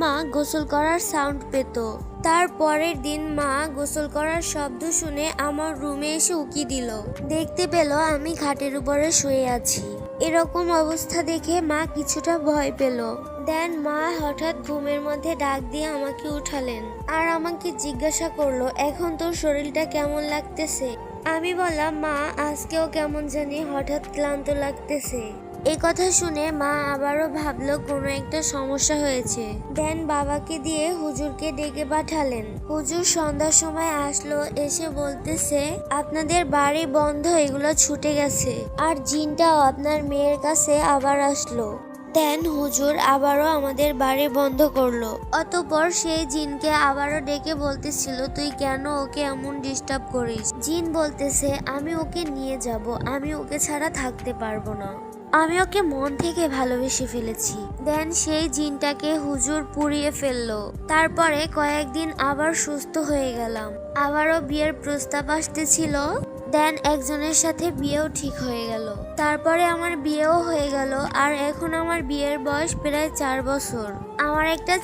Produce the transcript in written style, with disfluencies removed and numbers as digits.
মা গোসল করার সাউন্ড পেত। তারপরের দিন মা গোসল করার শব্দ শুনে আমার রুমে এসে উকি দিল। দেখতে পেল আমি খাটের উপরে শুয়ে আছি। এরকম অবস্থা দেখে মা কিছুটা ভয় পেল। দেন মা হঠাৎ ঘুমের মধ্যে ডাক দিয়ে আমাকে উঠালেন আর আমাকে জিজ্ঞাসা করলো, এখন তোর শরীরটা কেমন লাগতেছে? আমি বললাম, মা আজকেও কেমন জানি হঠাৎ ক্লান্ত লাগতেছে। এই কথা শুনে মা আবারও ভাবলো কোনো একটা সমস্যা হয়েছে। দেন বাবাকে দিয়ে হুজুরকে ডেকে পাঠালেন। হুজুর সন্ধ্যার সময় আসলো, এসে বলতেছে, আপনাদের বাড়ি বন্ধ, এগুলো ছুটে গেছে আর জিনটাও আপনার মেয়ের কাছে আবার আসলো। দেন হুজুর আবারও আমাদের বাড়ি বন্ধ করলো। অতঃপর সেই জিনকে আবারও ডেকে বলতেছিল, তুই কেন ওকে এমন ডিস্টার্ব করিস? জিন বলতেছে, আমি ওকে নিয়ে যাব, আমি ওকে ছাড়া থাকতে পারবো না, আমি ওকে মন থেকে ভালোবেসে ফেলেছি। দেন সেই জিনটাকে হুজুর পুড়িয়ে ফেললো। তারপরে কয়েকদিন আবার সুস্থ হয়ে গেলাম। আবারও বিয়ের প্রস্তাব আসতেছিল। দেন একজনের সাথে বিয়েও ঠিক হয়ে গেল। তারপরে আমার বিয়েও হয়ে গেল আর এখন আমার বিয়ের বয়স প্রায় 4 বছর। আমার একটা